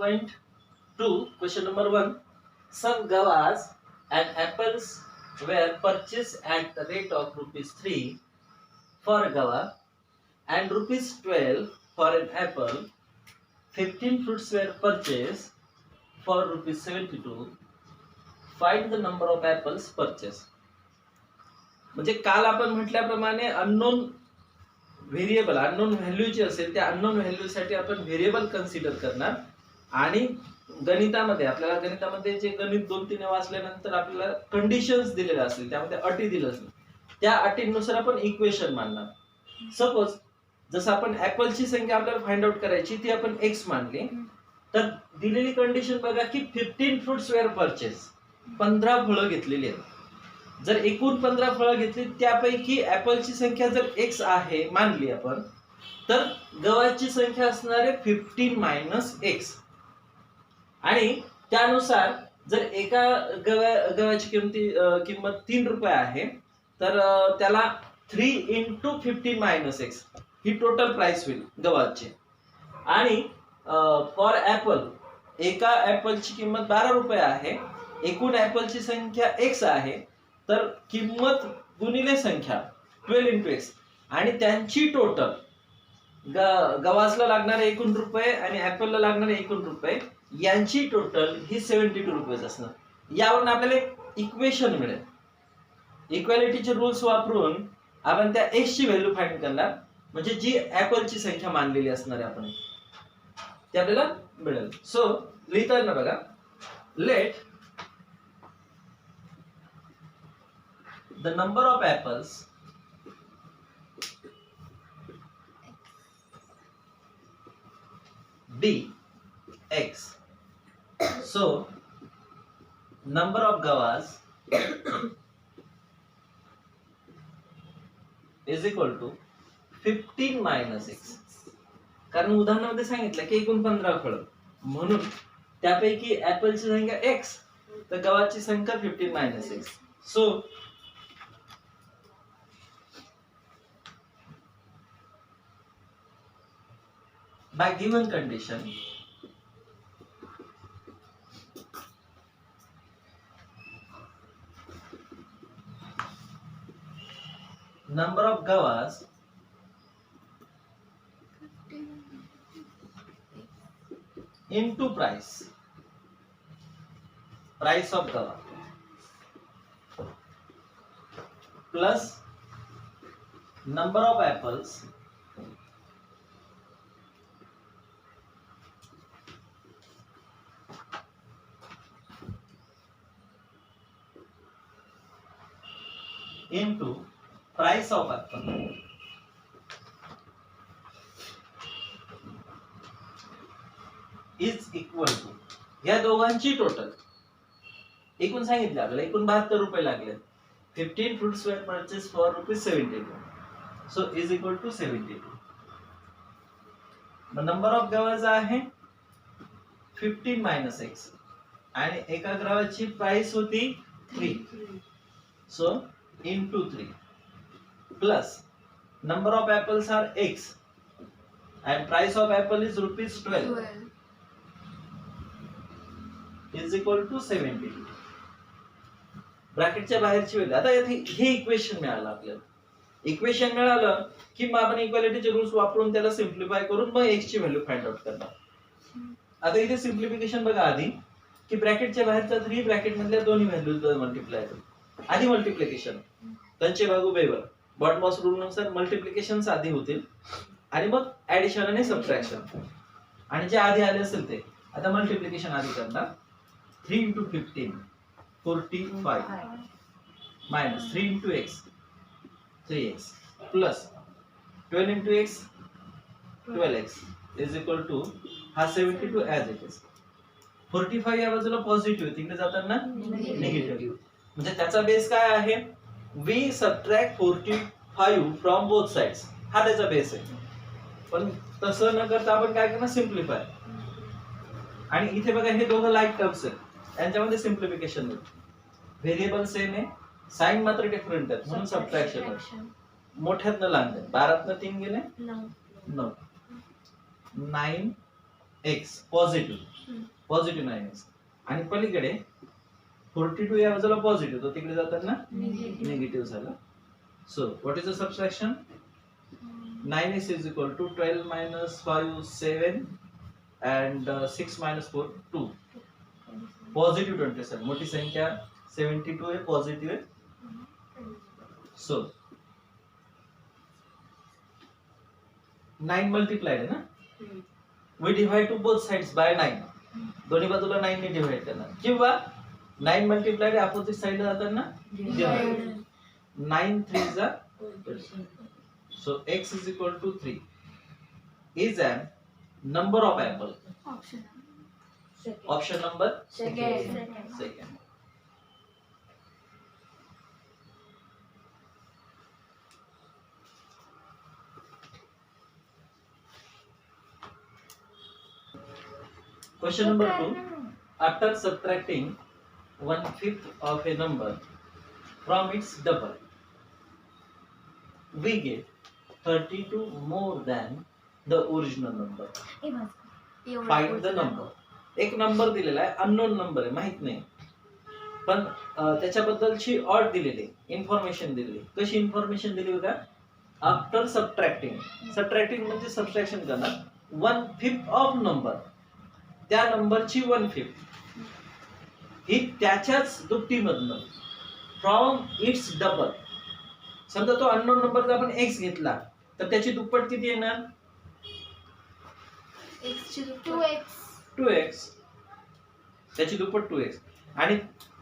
1.2, question number 1. Some guavas and apples were purchased at the rate of rupees 3 for a guava and rupees 12 for an apple. 15 fruits were purchased for rupees 72. Find the number of apples purchased. म्हणजे काल आपण म्हटल्याप्रमाणे unknown variable, unknown value जी असेल त्या unknown value साठी आपण variable consider करणार आणि गणितामध्ये जे गणित 2-3 वाचल्यानंतर आपल्याला कंडिशन्स दिलेल्या असतील, त्यामध्ये अटी दिल्या असतील, त्या अटींनुसार आपण इक्वेशन मांडणार. सपोज जसं आपण ऍपलची संख्या आपल्याला फाइंड आउट करायची, ती आपण x मानली, तर दिलेली कंडिशन बघा की 15 फ्रुट्स वेअर परचेस, 15 फळं घेतलेली आहेत. जर एकूण 15 फळं घेतली त्यापैकी ऍपलची संख्या जर x आहे मानली आपण, तर गव्हाची संख्या असणार आहे 15 - x. आणि त्यानुसार जर एका गव्हाची किंमत 3 रुपये आहे, तर त्याला 3 × 15 - x ही टोटल प्राइस होईल गव्हाची. आणि फॉर ऍपल, एका ऍपलची किंमत 12 रुपये आहे, एकूण ऍपलची संख्या x आहे, तर किंमत गुणिले संख्या 12 × x आणि त्यांची टोटल गव्हासला लागणारे एकूण रुपये आणि ऍपलला लागणारे एकूण रुपये यांची टोटल ही 72 रुपये असणार. यावरून आपल्याला एक इक्वेशन मिळेल. इक्वालिटीचे रूल्स वापरून आपण त्या x ची व्हॅल्यू फाइंड करणार, म्हणजे जी ऍपलची संख्या मानलेली असणार आहे आपण ते आपल्याला मिळेल. सो लिहिताना बघा, late the number of apples be x. So number of gavas is equal to 15 - x. कारण उदाहरणामध्ये सांगितलं की एकूण 15 फळं, म्हणून त्यापैकी ऍपलची संख्या x, तर गव्हाची संख्या 15 - x. So by given condition, number of gavas into price of gava plus number of apples into price of apple is equal to, या दोघांची टोटल एकूण सांगितलं आपल्याला, एकूण 72 रुपये लागले. 15 fruits were purchased for ₹72. So is equal to 72. Number of गव्हाज आहे 15 - x आणि एका गव्हाची प्राइस होती 3. So into 3 plus number of apples are x and price of apple is ₹12 is equal to 70. ब्रॅकेटच्या बाहेरची व्हॅल्यू. आता हे इक्वेशन मिळालं आपल्याला. इक्वेशन मिळालं की मग आपण इक्वालिटीचे रूल्स वापरून त्याला सिम्प्लिफाय करून मग x ची व्हॅल्यू फाइंड आउट करणार. आता इथे सिम्प्लिफिकेशन बघा आधी, की ब्रॅकेटच्या बाहेरच्या 3 ब्रॅकेट मधल्या दोन्ही व्हॅल्यूज मल्टिप्लाय करू. आधी मल्टिप्लिकेशन, त्यांचे भागू बेवर, बॉटमॉस रूल नुसार मल्टिप्लिकेशन आधी होतील आणि मग ऍडिशन आणि सबट्रॅक्शन, आणि जे आधी आले असेल ते. आता मल्टिप्लिकेशन आधी करणार. 3 × 15 45 minus 3 × x 3x plus 12 × x 12x is equal to हा 72 as it is. 45 या बाजूला पॉझिटिव्ह, तिकडे जाताना निगेटिव्ह, म्हणजे त्याचा बेस काय आहे, we subtract 45 from both sides, हा त्याचा बेस आहे. पण तसं न करता आपण काय करणार, सिम्प्लिफाय. आणि इथे बघा हे दोघं लाईक टर्म्स आहेत, यांच्यामध्ये सिम्प्लिफिकेशन होईल. व्हेरिएबल सेम आहे, साइन मात्र डिफरंट आहेत, म्हणून सबट्रॅक्शन. मोठ्यातनं लहान, 12तनं 3 गेले 9, 9 एक्स पॉझिटिव्ह 9x आणि पलीकडे 42 या बाजूला पॉझिटिव्ह, तो तिकडे जाताना निगेटिव्ह झाला. So what is the subtraction? 9x is equal to 12 minus 5 7 and 6 minus 4 2. Positive 27, मोठी संख्या 72 आहे, पॉझिटिव्ह आहे. सो 9 मल्टिप्लाइड आहे ना, we divide to both sides by 9. दोन्ही बाजूला 9 ने डिवाइड करणार, किंवा 9 मल्टिप्लाइड अपोजिट साइडला जाताना डिवाइड. 9 3 जा. So x is equal to 3 is an number of apple. Option number second. Question number 2. After subtracting 1/5 of a number from its double, we get 32 more than the original number. Find the number. एक number दिलेला आहे, unknown number आहे, माहित नाही, पण त्याच्याबद्दलची odd दिलेली information दिलेली. कशी इन्फॉर्मेशन दिली बघा? आफ्टर सबट्रॅक्टिंग म्हणजे सबट्रॅक्शन करणार 1/5 ऑफ नंबर, त्या नंबरची 1/5 ही त्याच्याच दुपटीमधनं फ्रॉम इट्स डबल. समजा तो अननोन नंबर आपण x घेतला तर त्याची दुप्पट किती येणार? 2x. त्याची दुप्पट 2x आणि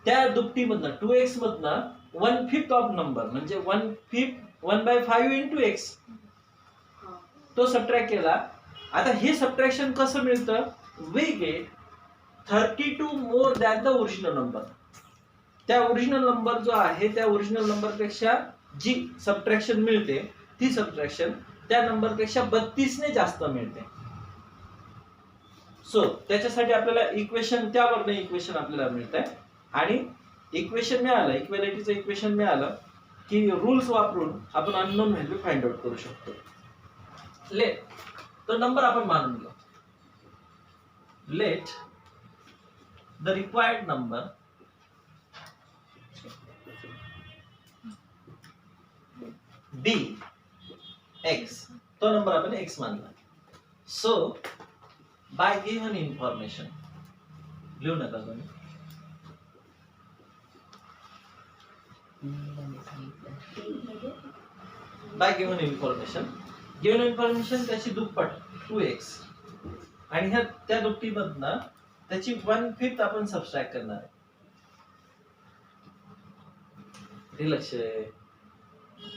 त्या दुपटीमधनं 2x मधनं 1/5 ऑफ नंबर म्हणजे 1/5 into x तो सबट्रॅक्ट केला. आता हे सबट्रॅक्शन कसं मिळतं? We get 32 more than the original number. त्या ओरिजिनल नंबर जो आहे त्या ओरिजिनल नंबर पेक्षा जी सबट्रॅक्शन मिळते ती सबट्रॅक्शन त्या नंबर पेक्षा 32 ने जास्त मिळते. सो त्याच्यासाठी आपल्याला इक्वेशन, त्यावरनं इक्वेशन आपल्याला मिळत आहे आणि इक्वेशन मिळालं, इक्वेलिटीचं इक्वेशन मिळालं की रूल्स वापरून आपण अननोन व्हॅल्यू फाइंड आउट करू शकतो. लेट तो नंबर आपण मानून घेऊ. Let the required number be x, तो नंबर आपण x मानला. सो बाय गिव्हन इन्फॉर्मेशन, लिहू नका तुम्ही, बाय गिव्हन इन्फॉर्मेशन त्याची दुप्पट 2x आणि ह्या त्या दुपटीमधनं त्याची 1/5 आपण सबट्रॅक्ट करणार आहे. हे लक्ष आहे,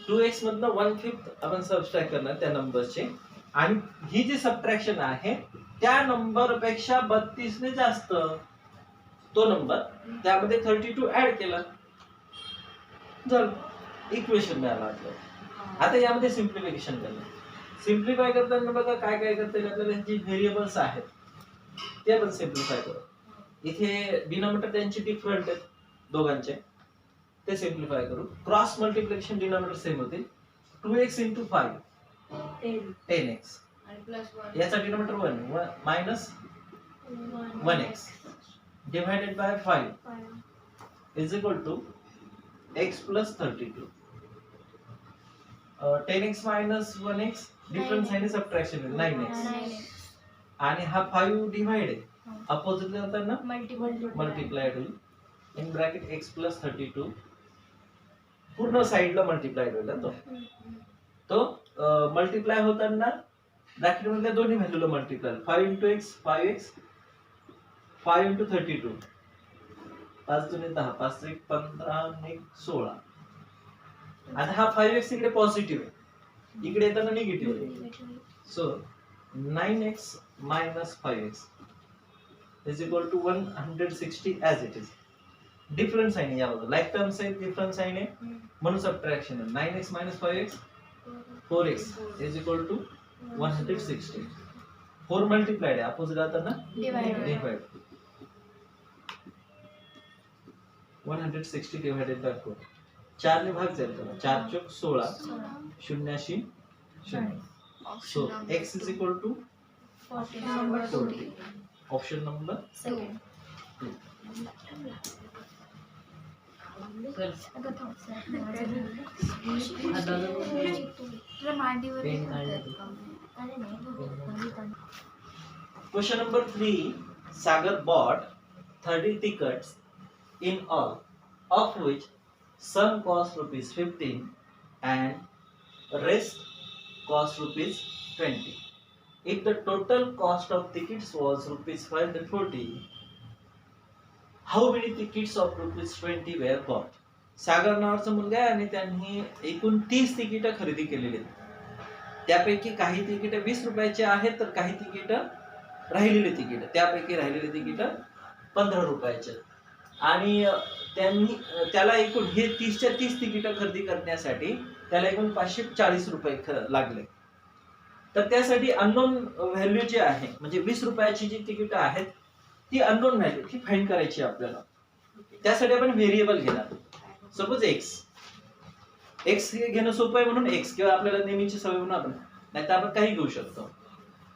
2x मधनं 1/5 आपण सबट्रॅक्ट करणार त्या नंबरचे आणि ही जी सबट्रॅक्शन आहे त्या नंबर पेक्षा 32 ने जास्त तो नंबर, त्यामध्ये 32 ऍड केला, झालं इक्वेशन मिळालं आपल्याला. आता यामध्ये सिम्प्लिफिकेशन करणं. सिम्प्लिफाय करताना बघा काय काय करता येईल आपल्याला. जी व्हेरिएबल्स आहेत ते आपण सिम्प्लिफाय करू. इथे डिनॉमिनेटर त्यांचे डिफरंट आहेत दोघांचे, ते सिम्प्लिफाय करू. क्रॉस मल्टिप्लिकेशन डिनॉमिनेटर सेम होतील. 2x into 5 10x याचा denominator 1 minus 1x divided by 5 is equal to x plus 32. 10x minus 1x difference आहे, सबट्रॅक्शन 9x आणि हा 5 डिवाइड आहे, अपोजिट जाताना मल्टिप्लाइड होईल. इन ब्रॅकेट x plus 32 पूर्ण साइडला मल्टिप्लाइड होईल. तो मल्टिप्लाय होताना ब्रॅकेट मधल्या दोन्ही व्हॅल्यूला multiply 5 into x 5x 5 into 32 5 दुने 10 5 1 15 आणि 16. आता हा 5x इकडे पॉझिटिव्ह आहे, इकडे येताना निगेटिव्ह आहे. So 9x minus 5x is equal to 160 as it is. Difference sign आहे यावर, लाईक टर्म्स आहे, डिफरन्स साइन आहे म्हणून सबट्रॅक्शन आहे. 9x minus 5x 4x is equal to 160. 4 multiplied आहे, अपोजिट जाताना डिवाइड. 160 डिवाइडेड बाय 4 4 ने भाग जाईल त्याला. 4 चौक 16 शून्याशी 0. So x is equal to Number 40. Option number second. 2. Question number 3. Sagar bought 30 tickets in all, of which some cost rupees 15 and rest cost rupees 20. If the total cost of tickets was rupees 540, how many tickets of rupees 20 were bought? सागर नावाचा मुलगा आहे आणि त्यांनी एकूण 30 ticket खरेदी केलेली आहेत. त्यापैकी काही तिकीट 20 रुपयाची आहेत तर काही तिकीट राहिलेली तिकीट, त्यापैकी राहिलेली तिकीट 15 रुपयाचे. आणि त्यांनी त्याला एकूण हे 30च्या 30 तिकीट खरेदी करण्यासाठी त्याला एकूण 540 रुपये लागले. तर त्यासाठी अननोन व्हॅल्यू जी आहे म्हणजे 20 रुपयाची जी तिकीट आहेत ती अननोन व्हॅल्यू ती फाइंड करायची आपल्याला. त्यासाठी आपण व्हेरिएबल घेणार. सपोज एक्स हे घेणं सोपं आहे म्हणून एक्स, किंवा आपल्याला नेहमीची सवय म्हणून आपण, नाहीतर आपण काही घेऊ शकतो.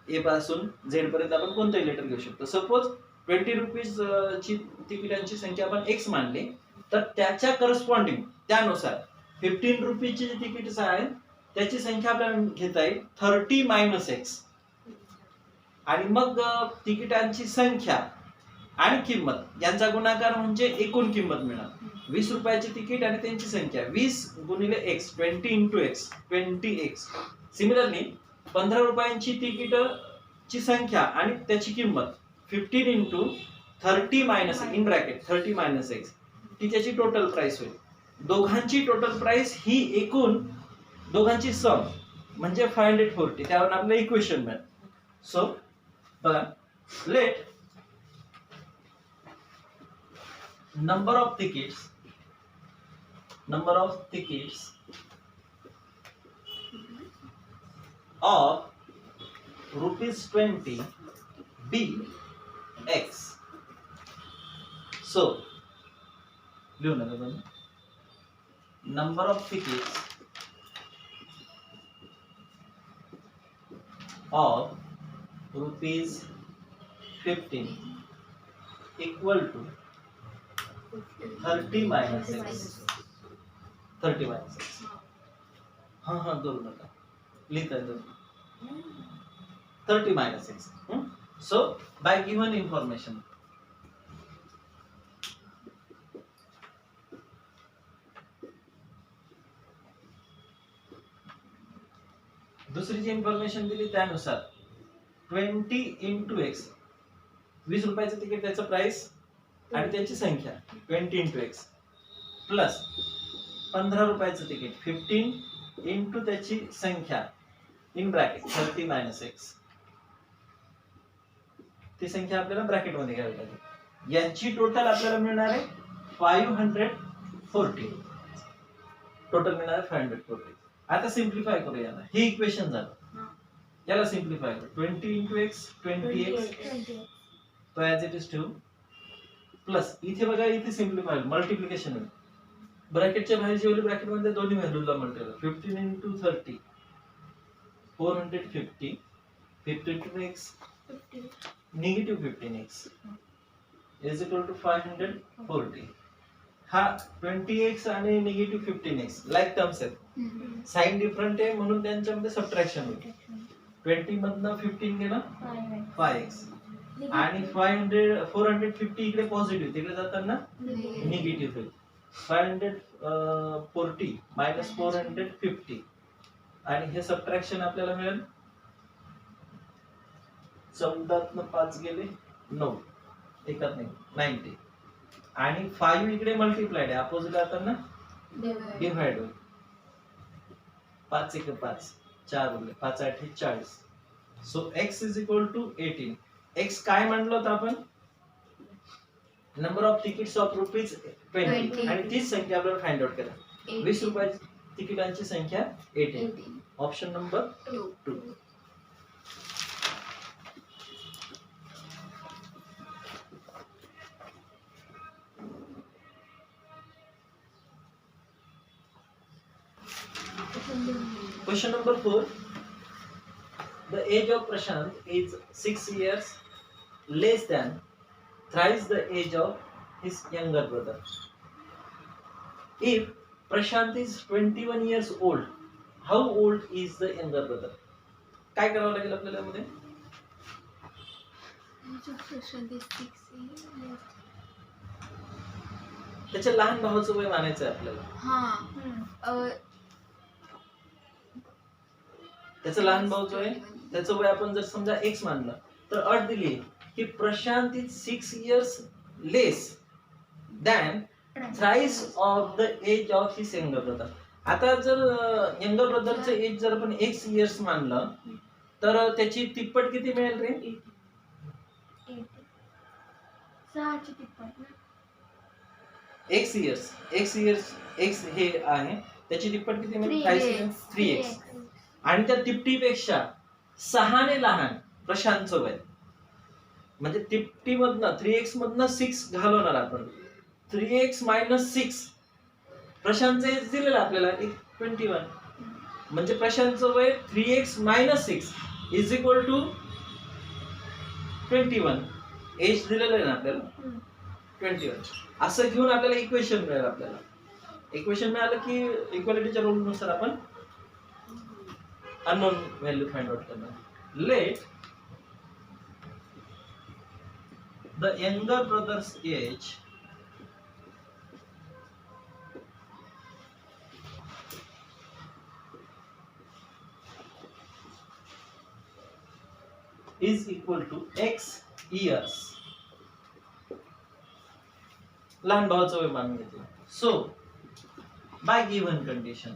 ए पासून झेड पर्यंत आपण कोणतंही लेटर घेऊ शकतो. सपोज 20 रुपीज ची तिकिटांची संख्या आपण एक्स मानली तर त्याच्या करस्पॉन्डिंग त्यानुसार 15 रुपीजची जी तिकीट आहेत त्याची संख्या आपल्याला घेता येईल 30 मायनस एक्स. आणि मग तिकिटांची संख्या आणि किंमत यांचा गुणाकार म्हणजे एकूण किंमत मिळणार. 20 रुपयाची तिकीट आणि त्यांची संख्या 20 गुणिले x, 20 into x, 20x. Similarly 15 रुपयांची तिकीट ची संख्या आणि त्याची किंमत 15 into 30 minus in bracket 30 minus x, ती त्याची टोटल प्राइस होईल. दोघांची टोटल प्राइस ही एकूण दोघांची सम म्हणजे 540. त्यावर आपल्याला इक्वेशन मिळेल. So let number of tickets of rupees 20 be x. So लिहू नका तुम्ही. number of tickets of rupees 15 equal to 30 minus x. 30 minus x. हाँ करू नका, लिहिता येतं. 30 minus x. So by given information, दुसरी जी इन्फॉर्मेशन दिली त्यानुसार 20 इंटू एक्स, 20 रुपयाचं तिकीट त्याचं प्राइस आणि त्याची संख्या 20 इंटू एक्स प्लस 15 रुपयाचं तिकीट 15 इंटू त्याची संख्या इन ब्रॅकेट 30 मायनस एक्स. ती संख्या आपल्याला ब्रॅकेट मध्ये घ्यावी लागेल. यांची टोटल आपल्याला मिळणार आहे 540. टोटल मिळणार आहे 540. आता सिम्प्लिफाय करूया याला. हे इक्वेशन झालं. याला सिम्प्लिफाय करू. 20 इंटू एक्स 20x तो ऍज इट इज ठेवू प्लस इथे बघा इथे सिम्प्लिफाय मल्टिप्लिकेशन होईल. ब्रॅकेटच्या बाहेर जेवढी ब्रॅकेट मध्ये दोन्ही व्हॅल्यूला multiply 15 into 30 450 15x negative 15x is equal to 540. हा 20x आणि निगेटिव्ह 15x लाईक टर्म्स आहेत. साइन डिफरंट आहे म्हणून त्यांच्यामध्ये सबट्रॅक्शन होईल. 20 मधनं 15 गेला 5x आणि 450 इकडे पॉझिटिव्ह तिकडे जाताना निगेटिव्ह होईल. 540 मायनस 450 आणि हे सबट्रॅक्शन आपल्याला मिळेल 14 5 गेले 9 एकात नाही 90 आणि 5 इकडे मल्टिप्लाइड आहे अपोजिट जाताना डिवाइड होईल. 5 1 5 4 उरले 5 8 40. So x is equal to 18. x काय म्हणलं होतं आपण number of tickets of rupees 20 आणि तीच संख्या आपल्याला फाइंड आउट करा. 20 रुपयाची तिकिटांची संख्या 18. Option number 2. Question number 4. the age of Prashant is 6 years less than thrice the age of his younger brother. If Prashant is 21 years old, how old is the younger brother? काय करावं लागेल आपल्याला यामध्ये? त्याच्या लहान भावाचं वय मानायचं आहे आपल्याला. त्याचं लहान भावाचं वय, त्याचं वय आपण जर समजा x मानलं तर अट दिली की Prashant is 6 years less than thrice of the age of his younger brother. आता जर यंगर ब्रदरचं एज जर आपण x years मानलं तर त्याची तिप्पट किती मिळेल रे? 6ची तिप्पट. x years x हे आहे त्याची तिप्पट किती मिळेल? 3x. आणि त्या तिपटीपेक्षा 6 ने लहान प्रशांतचं वय, म्हणजे तिपटी मधनं 3x मधनं 6 घालवणार आपण. 3x - 6 प्रशांतचं एज दिलेलं आपल्याला 21. म्हणजे प्रशांतचं वय 3x - 6 is equal to 21. Age दिलेलं आहे ना आपल्याला 21. असं घेऊन आपल्याला इक्वेशन मिळेल. आपल्याला इक्वेशन मिळालं की इक्वालिटीच्या रूल नुसार आपण अननोन व्हॅल्यू फाइंड आउट करणार. Let the younger brother's age is equal to x years. लहान भावाचं वय मानून घेतलं. सो बाय गिव्हन कंडिशन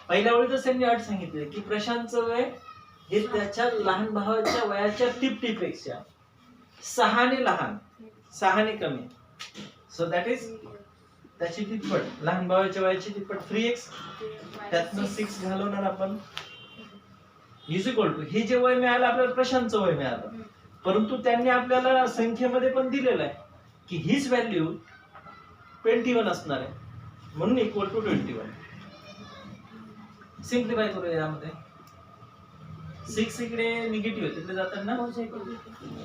पहिल्या वेळेस त्यांनी अट सांगितली की प्रशांतचं वय हे त्याच्या लहान भावाच्या वयाच्या तिपटीपेक्षा 6 ने लहान 6 ने कमी. सो दॅट इज त्याची तिप्पट, लहान भावाच्या वयाची तिप्पट 3x, त्यातनं 6 घालवणार आपण इज इक्वल टू हे जे वय मिळालं आपल्याला प्रशांतचं वय मिळालं, परंतु त्यांनी आपल्याला संख्येमध्ये पण दिलेलं आहे की हीच व्हॅल्यू 21 असणार आहे, म्हणून इक्वल टू 21. सिम्प्लिफाय करूया यामध्ये. 6 इकडे निगेटिव्ह आहे, तिकडे जाताना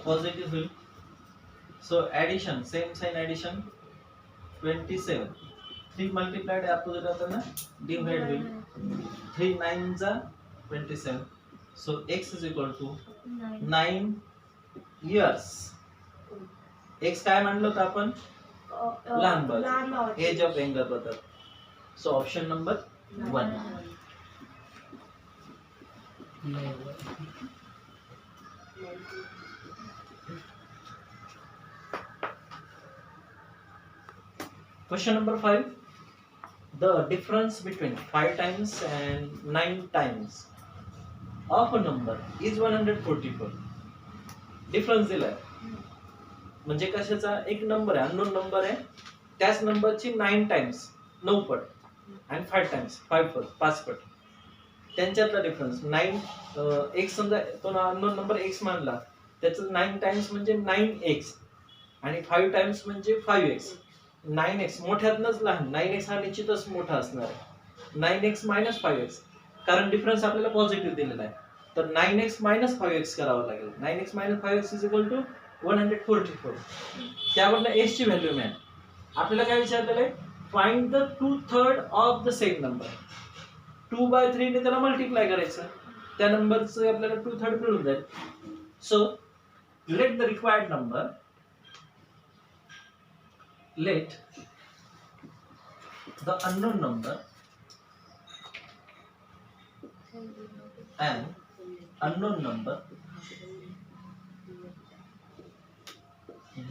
पॉझिटिव्ह होईल. So addition, same sign addition 27. 3 multiplied opposite जाताना डिवाइड होईल. 3 9 जा 27. So x is equal to 9 years. x काय मानलं होतं आपण? लहान भाव, age of younger brother. So option number 1. Question number 5. The difference between 5 times and 9 times of a number is 144. Difference दिलाय म्हणजे कशाचा? एक नंबर आहे, अननोन नंबर आहे, त्याच नंबरची 9 टाइम्स 9 पट आणि 5 टाइम्स 5 पट 5 पट, त्यांच्यातला डिफरन्स 9. x समजा तो अननोन नंबर x मानला, त्याचं 9 टाइम्स म्हणजे 9x आणि 5 टाइम्स म्हणजे 5x. 9x मोठ्यातनच लहान, 9x हा निश्चितच मोठा असणार आहे. 9x - 5x, कारण डिफरन्स आपल्याला पॉझिटिव्ह दिलेला आहे, तर 9x - 5x करावं लागेल. 9x - 5x is equal to 144. त्यावरनं h ची व्हॅल्यू मिळेल. आपल्याला काय विचारलेलं आहे? Find the 2/3 of the same number. 2/3 ने त्याला मल्टिप्लाय करायचं, त्या नंबरचं आपल्याला 2/3 मिळून जाईल. So let the required number, let the unknown number and unknown number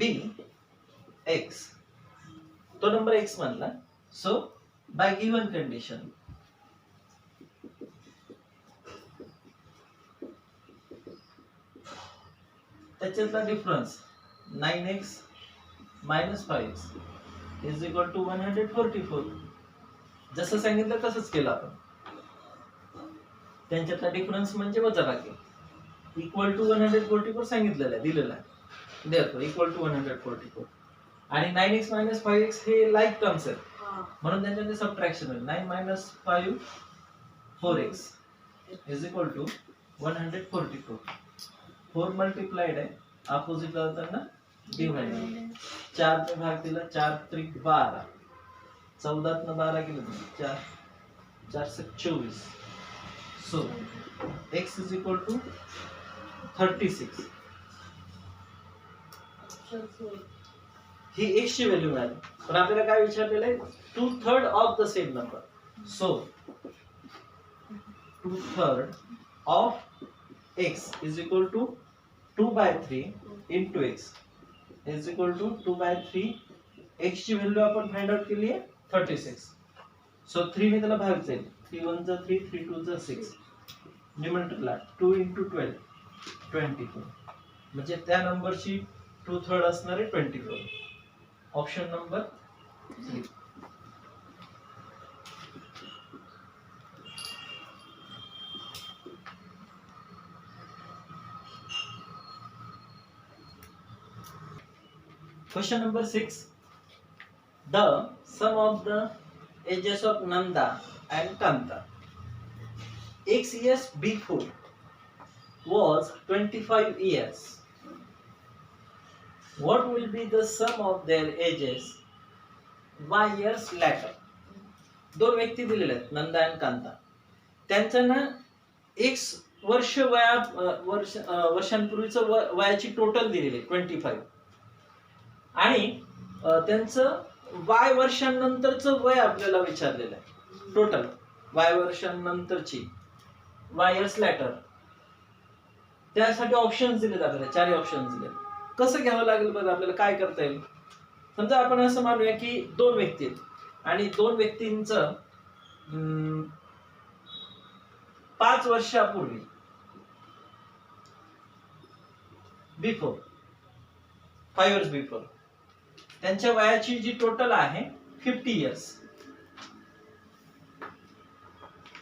be x. तो नंबर x मानला. सो बाय गिवन कंडिशन त्याच्यातला difference 9x - 5x is equal to 144. जसं सांगितलं तसंच केलं आपण. त्यांच्यातला डिफरन्स म्हणजे वजाबाकी इक्वल टू 144 सांगितलेलं आहे, दिलेलं आहे, देतो इक्वल टू 144. आणि 9x - 5x हे लाईक टर्म्स आहेत, म्हणून त्यांच्यामध्ये सबट्रॅक्शन होईल. 9 minus 5 4x is equal to 144. 4 multiplied आहे, अपोजिट लावताना डिवाइड. 4 ने भाग दिला, 4 त्रिक 12, 14 ने 12 केलं 4 4 से 24. So x is equal to 36. ही x ची व्हॅल्यू मिळाली. पण आपल्याला काय विचारलेलं आहे, 2/3 of the same number. So 2/3 of x is equal to 2/3 into x is equal to 2/3. x ची व्हॅल्यू आपण फाइंड आउट केली आहे 36. सो 3 ने त्याला भाग जाईल. 3 1 जा 3, 3 2 जा 6. न्यूमरेटरला 2 into 12 24. म्हणजे त्या नंबरची 2/3 असणार आहे 24. Option number 3. Question number 6. The sum of the ages of Nanda and Kanta X years before was 25 years. What will be the sum of their ages y years later? दोन व्यक्ती दिलेले आहेत, नंदा आणि कांता. त्यांचं ना एक वर्ष वर्षांपूर्वीचं वयाची टोटल दिलेली आहे 25. आणि त्यांचं वाय वर्षांनंतरचं वय आपल्याला विचारलेलं आहे. टोटल वाय वर्षांनंतरची वाय इयर्स लॅटर. त्यासाठी ऑप्शन्स दिलेत आपल्याला, 4 ऑप्शन्स दिलेत. कसं घ्यावं लागेल बघा, आपल्याला काय करता येईल. समजा आपण असं मानूया की 2 व्यक्ती आहेत आणि 2 व्यक्तींचं 5 वर्षापूर्वी बिफोर 5 years बिफोर त्यांच्या वयाची जी टोटल आहे 50 years.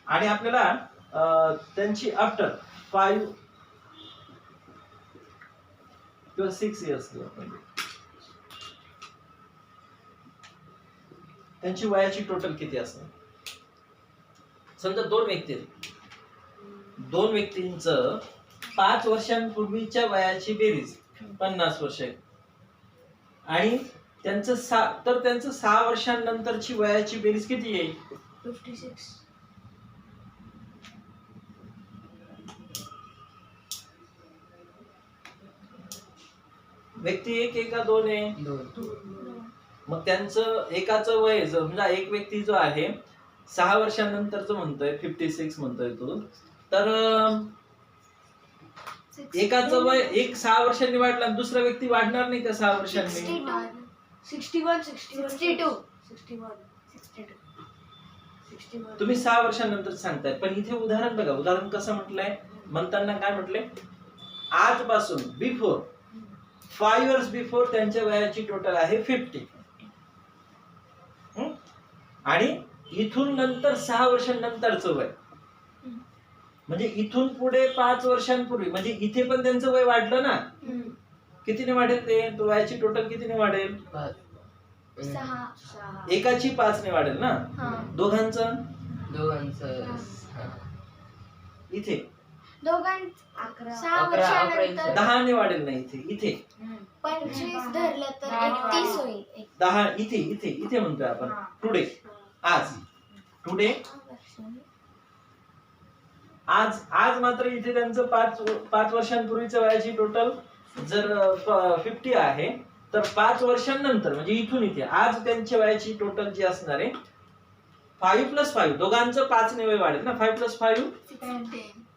आणि आपल्याला त्यांची आफ्टर 5 किंवा 6 years त्यांची वयाची टोटल किती असणार. समजा 2 व्यक्ती आहेत, 2 व्यक्तींचं 5 वर्षांपूर्वीच्या वयाची बेरीज 50 वर्ष आहे. आणि त्यांचं 6 वर्षांनंतरची वयाची बेरीज किती येईल 56. व्यक्ती एक का 2 आहे 2. मग त्यांचं एकाचं वय समजा एक व्यक्ती जो आहे 6 वर्षांनंतरच म्हणतोय 56 म्हणतोय तो, तर एकाचं वय एक 6 वर्षांनी वाढला, दुसरा व्यक्ती वाढणार नाही का 6 वर्षांनी. 61. तुम्ही 6 वर्षांनंतर सांगताय, पण इथे उदाहरण बघा. उदाहरण कसं म्हटलंय, म्हणताना काय म्हटलंय, आजपासून बिफोर 5 years बिफोर त्यांच्या वयाची टोटल आहे 50. आणि इथून नंतर 6 वर्षांनंतरचं वय म्हणजे इथून पुढे 5 वर्षांपूर्वी, म्हणजे इथे पण त्यांचं वय वाढलं ना. कितीने वाढेल ते, तो वयाची टोटल कितीने वाढेल 6. एकाची 5 ने वाढेल ना. दोघांचं इथे 6 वर्षानंतर 10 ने वाढेल ना. इथे 25 धरलं तर 31 होईल. 10 इथे म्हणतोय आपण. टुडे टुडे आज मात्र इथे त्यांचं 5 वर्षांपूर्वीचं वयाची टोटल जर 50 आहे, तर 5 वर्षांनंतर म्हणजे इथून इथे आज त्यांच्या वयाची टोटल जी असणार आहे 5 + 5, दोघांचं 5 ने वय वाढेल ना. 5 + 5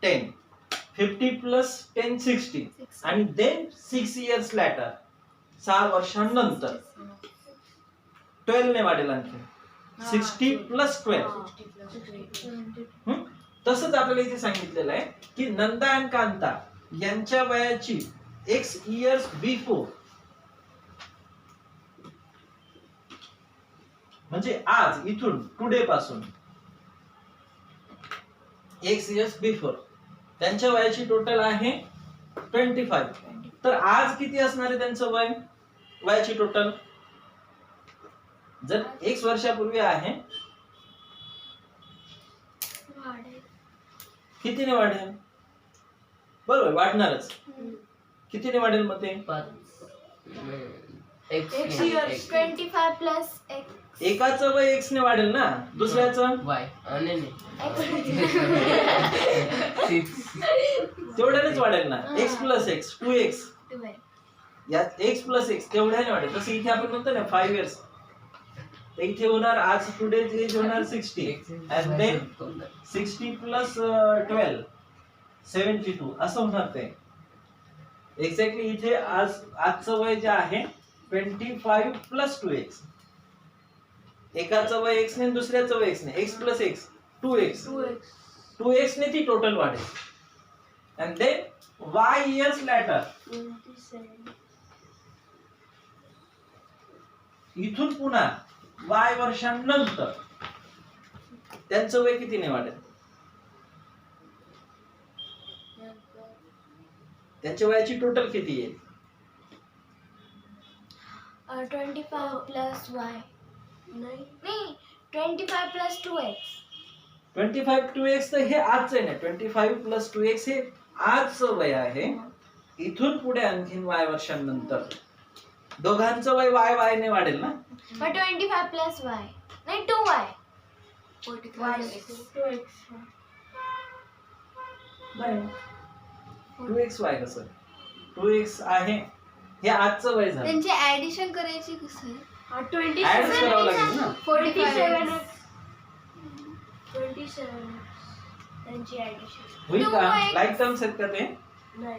10, 50 + 10 60, आणि देन 6 years later 6 वर्षांनंतर 12 ने वाढेल आणखी 60 + 12. तसंच आपल्याला इथे सांगितलेलं आहे की नंदा आणि कांता यांच्या वयाची X years बिफोर, म्हणजे आज इथून टुडे पासून X years बिफोर त्यांच्या वयाची टोटल आहे 25. तर आज किती असणार आहे त्यांचं वयाची टोटल जर x वर्षापूर्वी आहे वाढेल. कितीने वाढेल? बरोबर वाढणारच. कितीने वाढेल मग ते? X years 25 plus X. एकाचं वय x ने वाढेल ना, दुसऱ्याचं तेवढ्यानेच वाढेल ना. x प्लस x 2x, यात x प्लस x तेवढ्याने वाढेल. तसं इथे आपण म्हणतो ना 5 इयर्स, तर इथे होणार आज टुडेज एज होणार 60 and then 60 प्लस 12 72 असं होणार ते. एक्झॅक्टली इथे आजचं वय जे आहे 25 प्लस 2x. एकाचं वय x ने, दुसऱ्याचं वय x ने, x प्लस x 2x ने ती टोटल वाढेल. and then y years later, इथून पुन्हा y वर्षांनंतर त्यांचं वय कितीने वाढेल? त्यांच्या वयाची टोटल किती येईल? 25 plus y. नाही 25 plus 2x. 25 2x तर हे आजचं आहे ना. 25 प्लस 2x हे आजचं वय आहे. इथून पुढे आणखीन y वर्षांनंतर दोघांचं वय y ने वाढेल ना. मग 25 plus y. नाही 2y. 2x. नाही 2xy कसं? 2x आहे हे आजचं वय झालं. त्यांची ऍडिशन करायची कसं? ऍड करावं लागेल ना. 47. त्यांची ऍडिशन होईल का? 2x. लाईक टर्म्स आहेत का ते? नाही.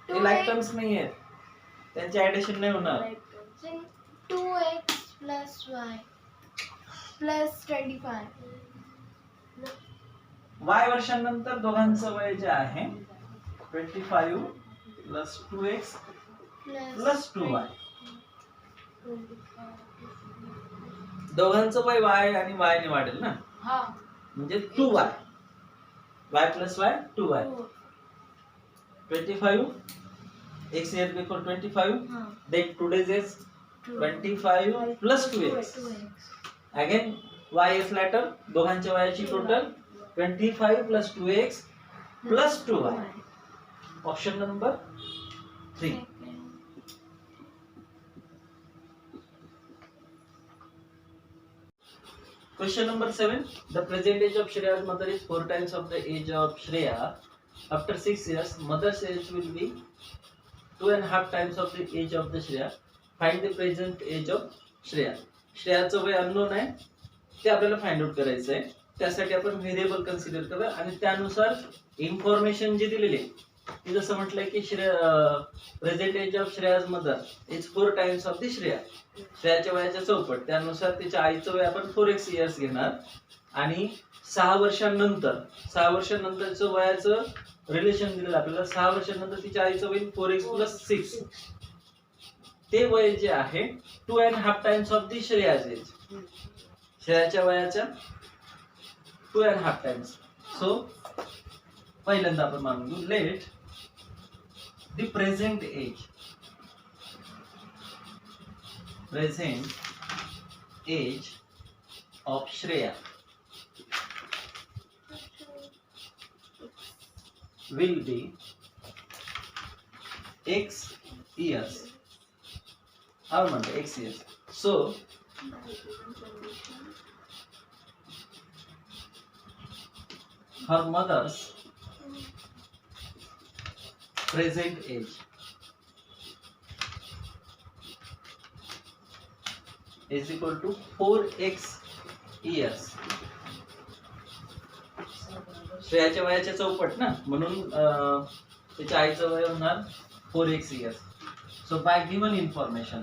ते लाईक टर्म्स नाही आहेत, त्यांचे ऍडिशन नाही होणार. 2x plus y plus 25. y वर्षांनंतर दोघांचं वय जे आहे 25 प्लस 2x प्लस 2y. दोघांचं वय y आणि y ने वाढेल ना. म्हणजे 2y. y plus y 2y. 25 x year before 25, then today's is 25 plus 2x. Again y years later दोघांच्या वयाची total 25 plus 2x plus 2y. Option number 3. Question number 7. The present age of Shreya's mother is 4 times of the age of Shreya. After 6 years, mother's age will be 2.5 times of the age of the Shreya. Find the present age of Shreya. श्रेयाचं वय unknown आहे, ते आपल्याला find out करायचं आहे. त्यासाठी आपण variable consider करूया आणि त्यानुसार इन्फॉर्मेशन जी दिलेली आहे ती जसं म्हटलंय की present age of Shreya's mother is 4 times of the Shreya. श्रेयाच्या वयाच्या चौपट, त्यानुसार तिच्या आईचं वय आपण 4x इयर्स घेणार आणि 6 वर्षांनंतरचं वयाचं रिलेशन दिलेलं आपल्याला. 6 वर्षांनंतर तिच्या आईचं वय 4x प्लस 6. ते वय जे आहे 2.5 times of the Shreya's age. श्रेयाच्या वयाच्या 2.5 टाइम्स. सो पहिल्यांदा आपण मानून घेऊ let the present age of Shreya will be x years. How much? X years. So her mother's present age is equal to 4x years. श्रेयाच्या वयाच्या चौपट ना, म्हणून त्याच्या आईचं वय होणार 4x years. So by given information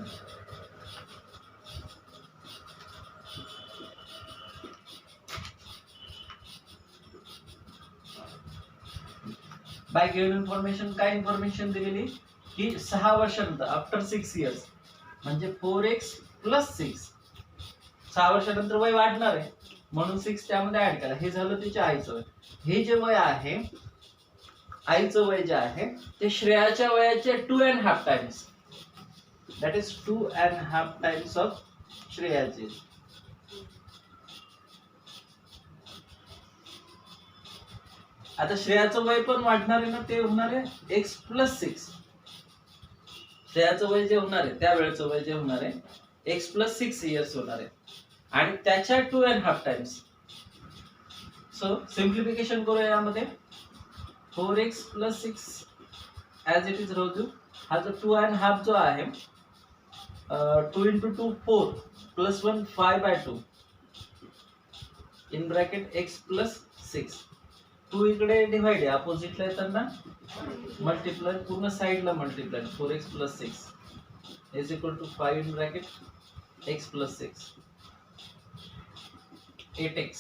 काय इन्फॉर्मेशन दिलेली की 6 वर्षानंतर आफ्टर 6 इयर्स म्हणजे 4x प्लस 6. 6 वर्षानंतर वय वाढणार आहे म्हणून 6 त्यामध्ये ऍड करा. हे झालं तिच्या आईचं वय. हे जे वय आहे आईचं वय जे आहे ते श्रेयाच्या वयाचे 2.5 times, that is 2.5 times of श्रेयाचे. आता श्रेयाचं वय पण वाढणार आहे ना, ते होणार आहे एक्स प्लस 6. श्रेयाचं वय जे होणार आहे त्या वेळेचं वय जे होणार आहे एक्स प्लस 6 इयर्स होणार आहे आणि त्याच्या 2.5 टाइम्स. सो सिम्प्लिफिकेशन करूया यामध्ये. 4x plus 6 as it is राहू देऊ. हा जो 2.5 जो आहे 2 into 2 4 plus 1 5/2 in bracket x plus 6. 2 इकडे डिवाइड आहे, अपोजिटला येताना मल्टिप्लाय, पूर्ण साइडला multiply. 4x plus 6 is equal to 5 in bracket x plus 6. 8x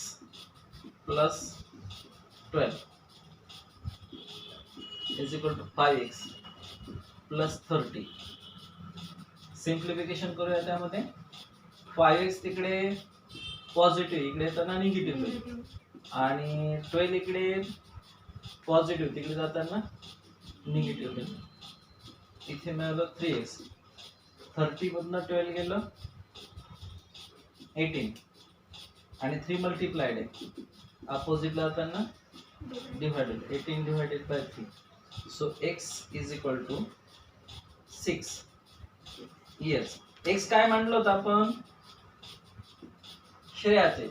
plus 12 is equal to 5x plus 30. Simplification करूया त्यामध्ये. 5x तिकडे पॉझिटिव्ह, इकडे येताना निगेटिव्ह होईल आणि 12 इकडे पॉझिटिव्ह, तिकडे जाताना निगेटिव्ह होईल. इथे मिळालं 3x. 30 मधनं 12 गेलं 18 आणि 3 मल्टिप्लाइड आहे, अपोजिटला जाताना divided. 18 divided by 3. So x is equal to 6 years. x काय म्हणलं होतं आपण? श्रेयाचे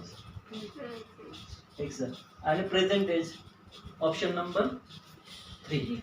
x आणि प्रेझेंट एज ऑप्शन नंबर 3.